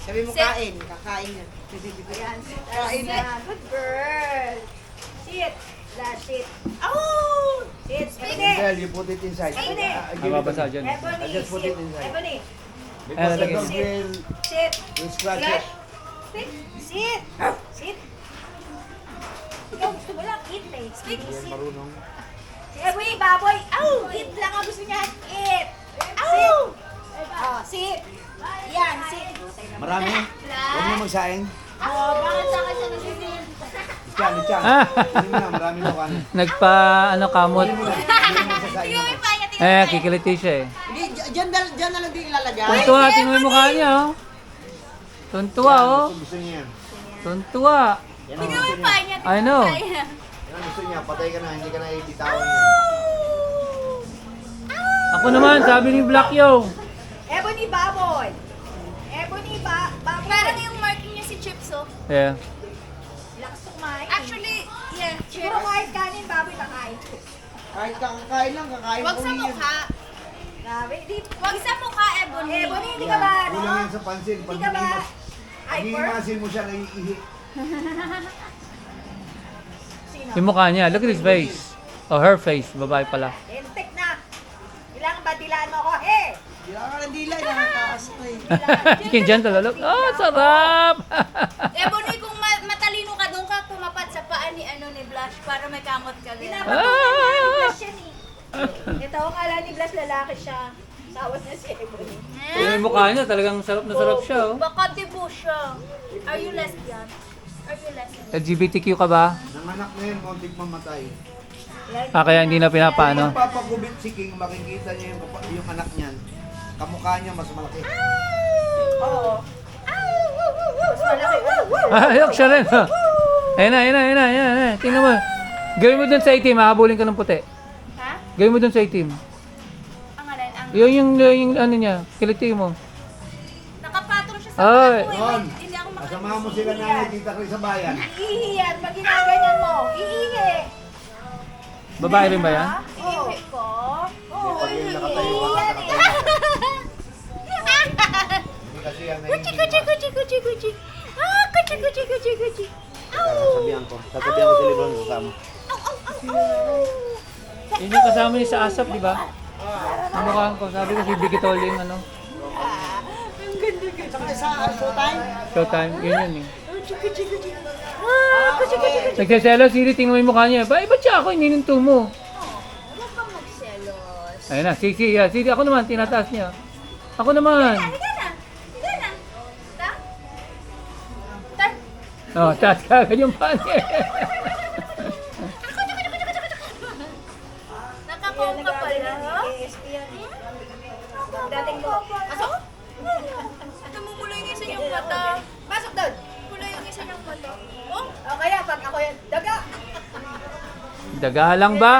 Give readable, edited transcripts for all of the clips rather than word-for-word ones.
Sabi mo Sit. kain, kakain na. Ayan, sit. Kain na. Good girl. Sit. Last sit. Oh! Sit. Ebony. Angel, you put it inside. Ebony. Mababasa dyan. Ebony. I just put Sit. it inside. Ebony. Because the lagay dog mo. Sit. will scratch Sit. it. Sit. Sit. Sit. Ikaw gusto mo lang eat eh. Sit. Yan Sit. marunong. Si Ebony, baboy. Ow! Eat lang ang gusto niya. Eat. Ow! Oh, sit. Yan, sit. Marami? Huwag mo magsaing. Oh, bakit sa akin siya nagsisin? Ichan, ichan. Ah. Hindi mo na, marami mo ka. Nagpa, ano, kamot. Hindi mo sasaing Tingnan mo ako. yung paa niya, tingnan Eh, mo. kikiliti siya eh. Hindi, dyan na lang din ilalagay. Tuntua, tingnan mo yung mukha niya, oh. Tuntua, oh. Gusto niya yan. Tuntua. Yan ang Tingnan mo gusto yung niya. paa niya. I know. Tingnan mo yung paa niya. Yan ang gusto niya. Patay ka na, hindi ka na ibitawan niya. Ako naman, sabi ni Black Yo. Ebony, baboy. Ebony, baboy. Parang yung marking niya si Chips, oh. Yeah. Lakas kumain. Actually, yeah, Siguro Chips. kahit kanin, baboy kakain. Kahit kakain lang, kakain Wag ko sa yan. mukha. Grabe, di. Wag sa mukha, Ebony. Ebony, hindi ka ba, ano? Kulang yan sa pansin. Pag Hindi ka ba hyper? hihimasin mo siya, naiihi. Sino? Yung mukha niya, look at his face. Oh, her face, babae pala. Entek na. Kailangan ba dilaan mo ako? Hey! Kailangan ng dilay, nakakaas na eh. Chicken gentle, look. Oh, sarap! Ebony, kung matalino ka, doon ka tumapat sa paa ni, ni Blush para may kamot ka din. Pinapatungan na ni Blas yan eh. Ito, akala ni Blas lalaki siya. Sawas na si Ebony. Yung mukha niya, talagang sarap na sarap siya, oh. Baka dibo siya. Are you lesbian? Are you lesbian? LGBTQ ka ba? Nanganak na yun, konting mamatay. Ah, kaya hindi na pinapaano. Kung papagubit si King, makikita niya yung anak niyan. Kamukha niya mas malaki. Oo. Mas malaki. Ah, ayok siya rin. Ha. Ayun na, ayun na, ayun na, ayun na. Tingnan mo. Gawin mo dun sa itim, hahabulin ka ng puti. Ha? Gawin mo dun sa itim. Ang alin? Ang... Yung ano niya, kiliti mo. Nakapatong siya sa Ay. paa ko. Ron, Hindi ako kasama mo sila na tita ko sa bayan. Iihi yan. Pag ginaganyan mo, iihi. Babae rin ba yan? Iihi ko. Oo, Pag yung iihi. nakatayo ka, Yan eh. Hindi kasi yan Kuchi, kuchi, kuchi, kuchi, kuchi. Ah, kuchi, kuchi, kuchi, kuchi. Sasabihan ko. Sasabihan ko si Lebron kasama. Yun yung kasama niya sa ASAP, di ba? Namukhaan ko, sabi ko si Bigitol yung ano, Saka sa showtime. showtime, yun yun eh. Ah, kuchi, kuchi, kuchi. Nagsaselo, Siri, tingnan mo yung mukha niya. Ba't siya ako, inininto mo? Huwag kang magselos. Ayun na, Siri, ako naman, tinataas niya. Ako naman. Higa na. Higa na. Ta? Ta? Oh, taas ka agad yung pan niya. Nakakong ka pala. ASP yan eh. Dating mo. Pasok? Namumulo yung isa niyang mata. Pasok doon. Mulo yung isa niyang mata. Oh? O kaya pag ako yan, daga. Daga lang ba?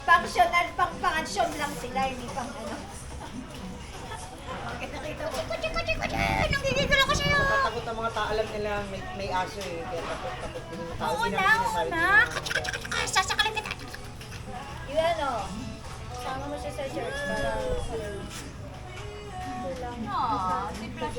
Functional, pang-function lang sila, hindi pang ano. Nakita mo. Kuchi, kuchi, kuchi. Nanggigigil ako sa'yo. Takot ang mga tao, alam nila may aso eh. Kaya takot din yung tao. Oo Hindi na, namin oo sinasabi. na. Kuchi, kuchi, kuchi. Sasakalin kita. Yun o. Sama mo siya sa church para ano. Aww, si Flash